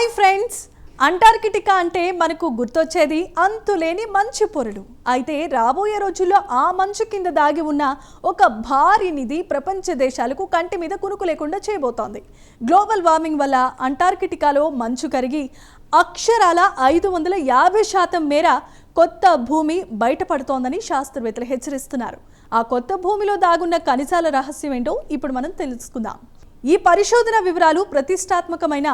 Hi friends, Antarctica అంటే మనకు గుర్తొచ్చేది అంతులేని మంచు పొరలు. అయితే రాబోయే రోజుల్లో ఆ మంచు కింద దాగి ఉన్న ఒక భారీ నిధి ప్రపంచ దేశాలకు కంటి మీద కునుకు లేకుండా చేయబోతోంది. గ్లోబల్ వార్మింగ్ వల్ల అంటార్కిటికాలో మంచు కరిగి అక్షరాల 550% మేర కొత్త భూమి బయటపడుతోందని శాస్త్రవేత్తలు హెచ్చరిస్తున్నారు. ఆ కొత్త భూమిలో దాగున్న ఖనిజాల రహస్యం ఏంటో ఇప్పుడు మనం తెలుసుకుందాం. ఈ పరిశోధన వివరాలు ప్రతిష్టాత్మకమైన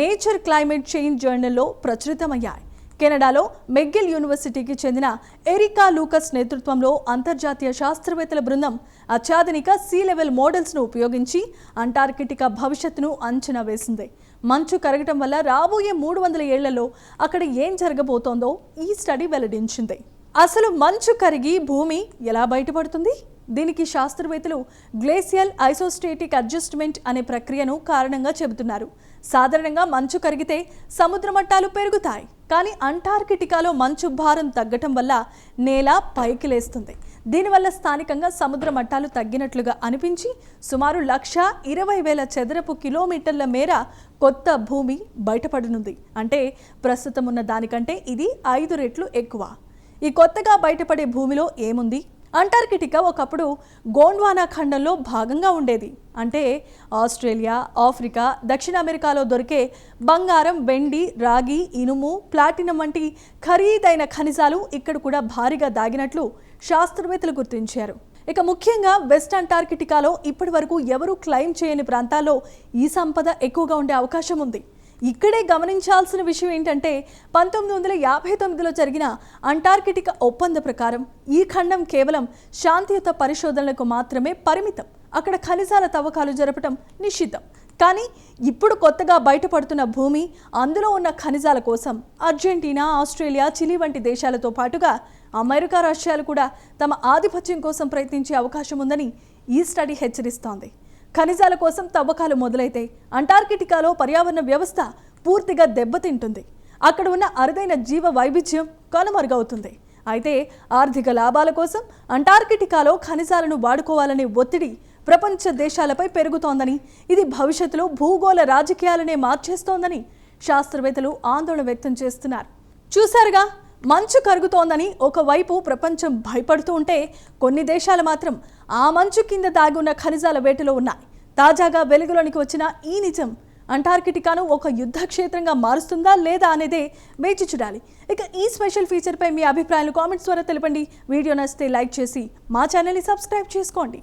నేచర్ క్లైమేట్ చేంజ్ జర్నల్లో ప్రచురితమయ్యాయి. కెనడాలో మెగ్గిల్ యూనివర్సిటీకి చెందిన ఎరికా లూకస్ నేతృత్వంలో అంతర్జాతీయ శాస్త్రవేత్తల బృందం అత్యాధునిక సీ లెవెల్ మోడల్స్ను ఉపయోగించి అంటార్కిటికా భవిష్యత్తును అంచనా వేసింది. మంచు కరగటం వల్ల రాబోయే 300 ఏళ్లలో అక్కడ ఏం జరగబోతోందో ఈ స్టడీ వెల్లడించింది. అసలు మంచు కరిగి భూమి ఎలా బయటపడుతుంది? దీనికి శాస్త్రవేత్తలు గ్లేసియల్ ఐసోస్టేటిక్ అడ్జస్ట్మెంట్ అనే ప్రక్రియను కారణంగా చెబుతున్నారు. సాధారణంగా మంచు కరిగితే సముద్ర మట్టాలు పెరుగుతాయి, కానీ అంటార్కిటికాలో మంచు భారం తగ్గటం వల్ల నేల పైకి లేస్తుంది. దీనివల్ల స్థానికంగా సముద్ర మట్టాలు తగ్గినట్లుగా అనిపించి సుమారు 120,000 చదరపు కిలోమీటర్ల మేర కొత్త భూమి బయటపడనుంది. అంటే ప్రస్తుతం ఉన్న దానికంటే ఇది 5 రెట్లు ఎక్కువ. ఈ కొత్తగా బయటపడే భూమిలో ఏముంది? అంటార్కిటికా ఒకప్పుడు గోండ్వానా ఖండంలో భాగంగా ఉండేది. అంటే ఆస్ట్రేలియా, ఆఫ్రికా, దక్షిణ అమెరికాలో దొరికే బంగారం, వెండి, రాగి, ఇనుము, ప్లాటినం వంటి ఖరీదైన ఖనిజాలు ఇక్కడ కూడా భారీగా దాగినట్లు శాస్త్రవేత్తలు గుర్తించారు. ఇక ముఖ్యంగా వెస్ట్ అంటార్కిటికాలో ఇప్పటి వరకు ఎవరూ క్లెయిమ్ చేయని ప్రాంతాల్లో ఈ సంపద ఎక్కువగా ఉండే అవకాశం ఉంది. ఇక్కడే గమనించాల్సిన విషయం ఏంటంటే 1959లో జరిగిన అంటార్కిటికా ఒప్పంద ప్రకారం ఈ ఖండం కేవలం శాంతియుత పరిశోధనలకు మాత్రమే పరిమితం. అక్కడ ఖనిజాల తవ్వకాలు జరపడం నిషిద్ధం. కానీ ఇప్పుడు కొత్తగా బయటపడుతున్న భూమి, అందులో ఉన్న ఖనిజాల కోసం అర్జెంటీనా, ఆస్ట్రేలియా, చిలీ వంటి దేశాలతో పాటుగా అమెరికా, రష్యాలు కూడా తమ ఆధిపత్యం కోసం ప్రయత్నించే అవకాశం ఉందని ఈ స్టడీ హెచ్చరిస్తోంది. ఖనిజాల కోసం తవ్వకాలు మొదలైతే అంటార్కిటికాలో పర్యావరణ వ్యవస్థ పూర్తిగా దెబ్బతింటుంది. అక్కడ ఉన్న అరుదైన జీవ వైవిధ్యం కనుమరుగవుతుంది. అయితే ఆర్థిక లాభాల కోసం అంటార్కిటికాలో ఖనిజాలను వాడుకోవాలనే ఒత్తిడి ప్రపంచ దేశాలపై పెరుగుతోందని, ఇది భవిష్యత్తులో భూగోళ రాజకీయాలనే మార్చేస్తోందని శాస్త్రవేత్తలు ఆందోళన వ్యక్తం చేస్తున్నారు. చూశారుగా, మంచు కరుగుతోందని ఒకవైపు ప్రపంచం భయపడుతూ ఉంటే కొన్ని దేశాలు మాత్రం ఆ మంచు కింద దాగి ఉన్న ఖనిజాల వేటలో ఉన్నాయి. తాజాగా వెలుగులోనికి వచ్చిన ఈ నిజం అంటార్కిటికాను ఒక యుద్ధ క్షేత్రంగా మారుస్తుందా లేదా అనేదే వేచి చూడాలి. ఇక ఈ స్పెషల్ ఫీచర్పై మీ అభిప్రాయాలు కామెంట్స్ ద్వారా తెలపండి. వీడియో నచ్చితే లైక్ చేసి మా ఛానల్ని సబ్స్క్రైబ్ చేసుకోండి.